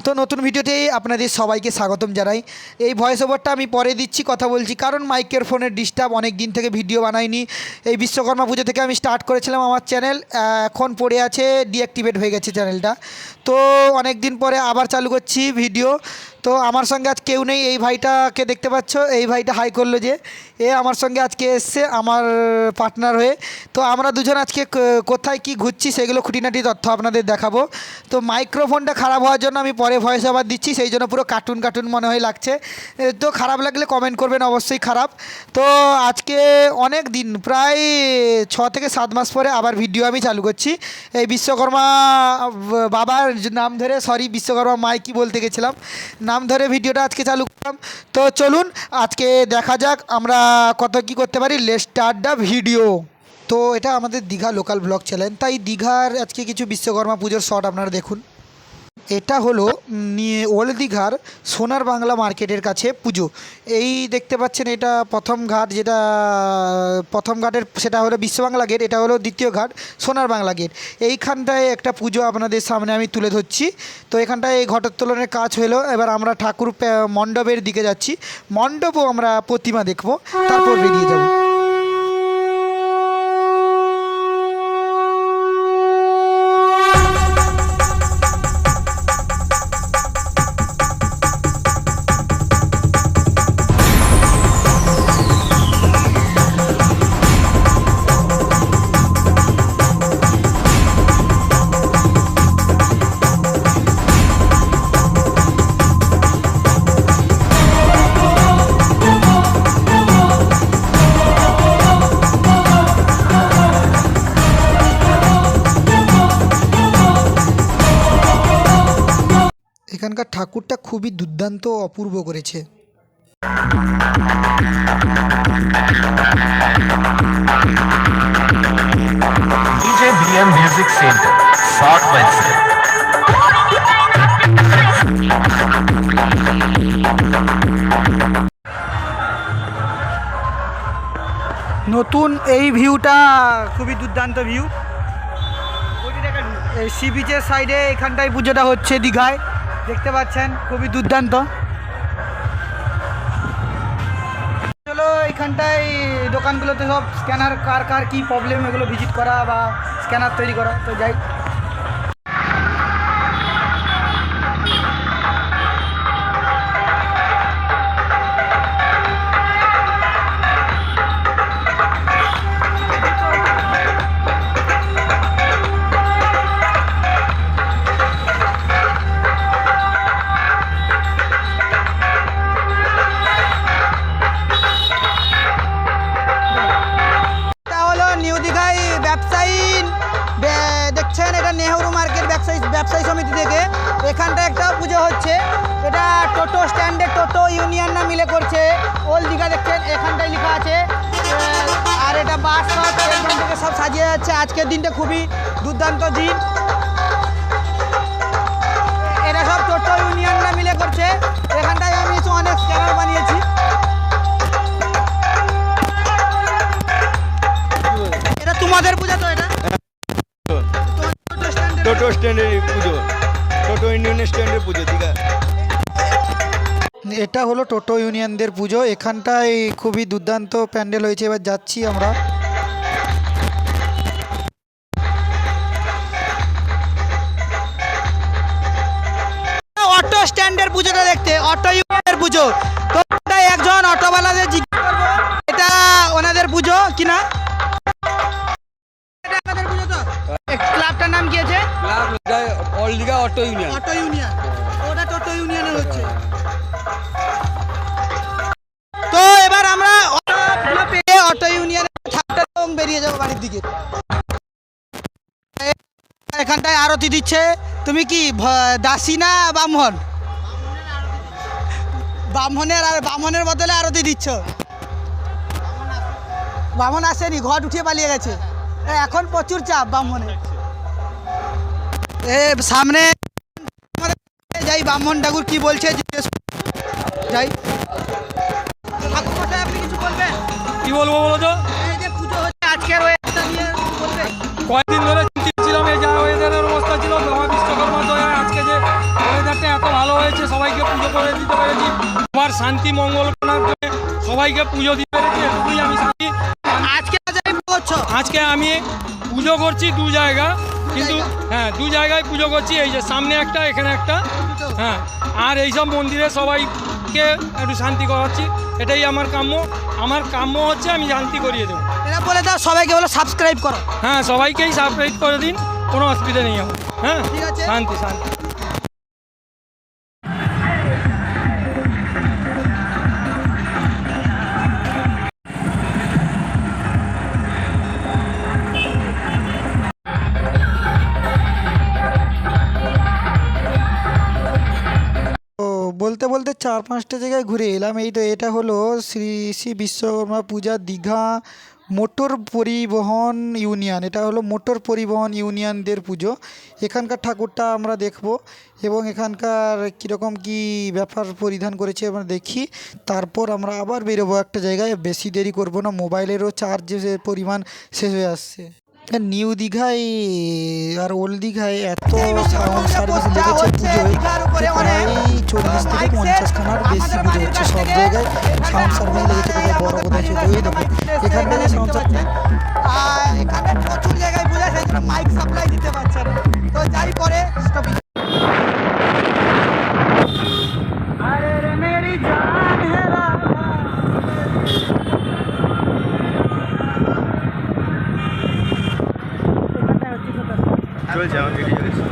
তো নতুন ভিডিওতে আপনাদের সবাইকে স্বাগতম জানাই। এই ভয়েস ওভারটা আমি পরে দিচ্ছি, কথা বলছি, কারণ মাইকের ফোনের ডিস্টার্ব, অনেক দিন থেকে ভিডিও বানাইনি। এই বিশ্বকর্মা পুজো থেকে আমি স্টার্ট করেছিলাম আমার চ্যানেল, এখন পড়ে আছে, ডিঅ্যাক্টিভেট হয়ে গেছে চ্যানেলটা। তো অনেক দিন পরে আবার চালু করছি ভিডিও। তো আমার সঙ্গে আজ কেউ নেই, এই ভাইটাকে দেখতে পাচ্ছ, এই ভাইটা হাই করলো যে, এ আমার সঙ্গে আজকে এসছে আমার পার্টনার হয়ে। তো আমরা দুজন আজকে কোথায় কি ঘুরছি সেগুলো খুঁটিনাটি তথ্য আপনাদের দেখাবো। তো মাইক্রোফোনটা খারাপ হওয়ার জন্য আমি পরে ভয়েস ওভার দিচ্ছি, সেই জন্য পুরো কার্টুন কার্টুন মনে হয় লাগছে। তো খারাপ লাগলে কমেন্ট করবেন, অবশ্যই খারাপ। তো আজকে অনেক দিন, প্রায় 6 থেকে 7 মাস পরে আবার ভিডিও আমি চালু করছি। এই বিশ্বকর্মা বাবার নাম ধরে, সরি বিশ্বকর্মা মাই কি বলতে গেছিলাম, নাম ধরে ভিডিওটা আজকে চালু করলাম। তো চলুন আজকে দেখা যাক আমরা কত কি করতে পারি। Let's start the video. তো এটা আমাদের দীঘা লোকাল ব্লগ চ্যানেল, তাই দীঘার আজকে কিছু বিশ্বকর্মা পুজোর শট আপনারা দেখুন। এটা হলো ওল্ড দীঘার সোনার বাংলা মার্কেটের কাছে পুজো। এই দেখতে পাচ্ছেন, এটা প্রথম ঘাট, যেটা প্রথম ঘাটের সেটা হলো বিশ্ববাংলা গেট, এটা হলো দ্বিতীয় ঘাট সোনার বাংলা গেট। এইখানটায় একটা পুজো আপনাদের সামনে আমি তুলে ধরছি। তো এখানটায় এই ঘটোত্তোলনের কাজ হলো, এবার আমরা ঠাকুর মণ্ডপের দিকে যাচ্ছি। মণ্ডপও আমরা প্রতিমা দেখবো, তারপর বেরিয়ে যাব। এখানকার ঠাকুরটা খুবই দুর্দান্ত, অপূর্ব করেছে। DJ BM Music Center, South Wednesday. নতুন এই ভিউটা খুবই দুর্দান্ত ভিউ। এই সি বিচের সাইডে এখানটায় পুজোটা হচ্ছে দীঘায়, দেখতে পাচ্ছেন, খুবই দুর্দান্ত। চলো এখানটায় দোকানগুলোতে সব স্ক্যানার, কার কার কী প্রবলেম এগুলো ভিজিট করা বা স্ক্যানার তৈরি করা। তো যাই, দেখছেন এটা নেহরু মার্কেট ব্যবসায়ী সমিতি থেকে এখানটা একটা পুজো হচ্ছে। এটা টোটো স্ট্যান্ডে টোটো ইউনিয়ন না মিলে করছে, ওল্ড দীঘা দেখছেন এখানটায় লেখা আছে। আর এটা বাস ফাস এখান থেকে সব সাজিয়ে যাচ্ছে। আজকের দিনটা খুবই দুর্দান্ত দিন। এটা সব টোটো ইউনিয়ন না মিলে করছে। এখানটায় আমি অনেক স্ক্যানার বানিয়েছি। এটা তোমাদের পূজা তো? এটা টোটো স্ট্যান্ডের পুজো, টোটো ইউনিয়নের স্ট্যান্ডের পুজো দীঘা। এটা হলো টোটো ইউনিয়নদের পুজো। এখানটায় খুবই দুর্দান্ত প্যান্ডেল হয়েছে। এবার যাচ্ছি আমরা। অটো স্ট্যান্ডের পুজোটা দেখতে, অটো ইউনিয়নের পুজো। তো একজন অটোওয়ালাদের জিজ্ঞেস করবো এটা ওনাদের পুজো কিনা। ক্লাবটার নাম কি আছে? All Digha auto union. Auto union, ওটা টোটো ইউনিয়নের হচ্ছে। তো এবার আমরা অটো ইউনিয়নের ছাড়টা বেরিয়ে যাবো বাড়ির দিকে। এখানটায় আরতি দিচ্ছে। তুমি কি দাসী না ব্রাহ্মণ? ব্রাহ্মণের বদলে আরতি দিচ্ছ? ব্রাহ্মণ আসেনি, ঘট উঠিয়ে পালিয়ে গেছে। এখন প্রচুর চাপ ব্রাহ্মণের। সামনে যাই, ব্রাহ্মণ ঠাকুর কি বলছে জিজ্ঞেস যাই। আপনি কিছু বলবেন? কি বলবো বলো তো? এই যে পুজো হচ্ছে আজকের, কয়েকদিন ধরে চিন্তিত ছিলাম, এই যা ওয়েদারের অবস্থা ছিল, মহা বিশ্বকর্মা দয়ায় আজকে যে ওয়েদারটা যত ভালো হয়েছে সবাইকে পুজো করে দিতে পেরেছি, আমার শান্তি মঙ্গল করার জন্য সবাইকে পুজো দিতে পেরেছি, এটুকুই আমি শান্তি। আজকে আমি পুজো করছি দু জায়গা, কিন্তু হ্যাঁ দু জায়গায় পুজো করছি, এই যে সামনে একটা এখানে একটা, হ্যাঁ আর এইসব মন্দিরে সবাইকে একটু শান্তি করাচ্ছি, এটাই আমার কাম্য। আমার কাম্য হচ্ছে আমি শান্তি করিয়ে দেবো। এটা বলে দাও সবাইকে, বলো সাবস্ক্রাইব করো। হ্যাঁ সবাইকেই সাবস্ক্রাইব করে দিন, কোনো অসুবিধা নেই আমার। হ্যাঁ ঠিক আছে। শান্তি শান্তি। তো বলতে বলতে 4-5টা জায়গায় ঘুরে এলাম। এই তো এটা হলো শ্রী শ্রী বিশ্বকর্মা পূজা দীঘা মোটর পরিবহন ইউনিয়ন। এটা হলো মোটর পরিবহন ইউনিয়নদের পুজো। এখানকার ঠাকুরটা আমরা দেখব এবং এখানকার কীরকম কী ব্যাপার পরিধান করেছে আমরা দেখি, তারপর আমরা আবার বেরোবো একটা জায়গায়। বেশি দেরি করব না, মোবাইলেরও চার্জের পরিমাণ শেষ হয়ে আসছে। নিউ দীঘায় আর ওল্ড দীঘায় এত সাউন্ড সার্ভিস লেগেছে পুজোয়, প্রায় 40 থেকে 50 খানার বেশি পুজো হচ্ছে। সব জায়গায় সাউন্ড সার্ভিস লেগেছে, কোথায় বড় কোথায় ছোটো। এই দেখো এখান থেকে সাউন্ড সার্ভিস এখানে প্রচুর জায়গায় বোঝা, সেই জন্য মাইক সাপ্লাই দিতে পারছে না। তো যাই পরে স্টপিং। চলছে আমার ভিডিও চলছে।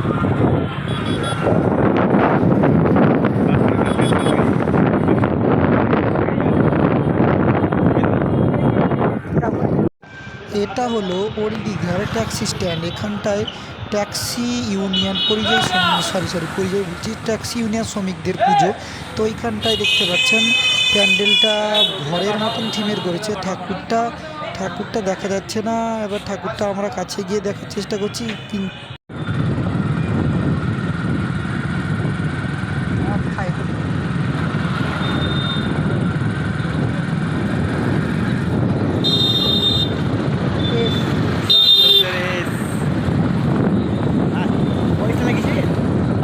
এটা হলো ওল্ড দীঘার ট্যাক্সি স্ট্যান্ড। এখানটায় ট্যাক্সি ইউনিয়ন পরিযায়ী বলছি ট্যাক্সি ইউনিয়ন শ্রমিকদের পুজো। তো এইখানটায় দেখতে পাচ্ছেন প্যান্ডেলটা ঘরের মতন থিমের করেছে। ঠাকুরটা দেখা যাচ্ছে না, এবার ঠাকুরটা আমরা কাছে গিয়ে দেখার চেষ্টা করছি।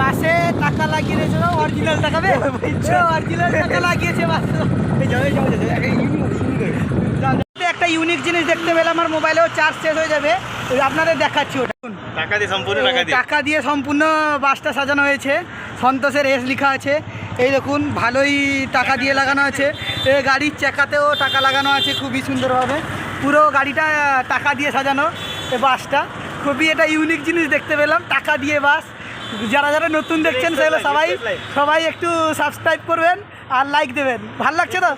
বাসে টাকা লাগিয়েছিল, অরিজিনাল টাকা অরিজিনাল টাকা লাগিয়েছে বাসে। একটা ইউনিক জিনিস দেখতে পেলাম, আমার মোবাইলেও চার্জ শেষ হয়ে যাবে, আপনাদের দেখাচ্ছি। ওটা টাকা দিয়ে সম্পূর্ণ বাসটা সাজানো হয়েছে, সন্তোষের এস লেখা আছে। এই দেখুন ভালোই টাকা দিয়ে লাগানো আছে, গাড়ির চাকাতেও টাকা লাগানো আছে খুবই সুন্দরভাবে। পুরো গাড়িটা টাকা দিয়ে সাজানো, এই বাসটা খুবই এটা ইউনিক জিনিস দেখতে পেলাম, টাকা দিয়ে বাস। যারা যারা নতুন দেখছেন সেগুলো সবাই একটু সাবস্ক্রাইব করবেন আর লাইক দেবেন। ভালো লাগছে তো?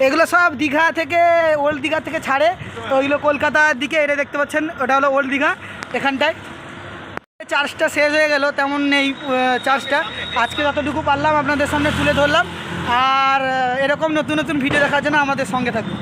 এগুলো সব দীঘা থেকে, ওল্ড দীঘা থেকে ছাড়ে, তো ওইগুলো কলকাতার দিকে। এটা দেখতে পাচ্ছেন ওটা হলো ওল্ড দীঘা। এখানটায় চার্জটা শেষ হয়ে গেল, তেমন নেই চার্জটা। আজকে যতটুকু পারলাম আপনাদের সামনে তুলে ধরলাম, আর এরকম নতুন নতুন ভিডিও দেখার জন্য আমাদের সঙ্গে থাকুন।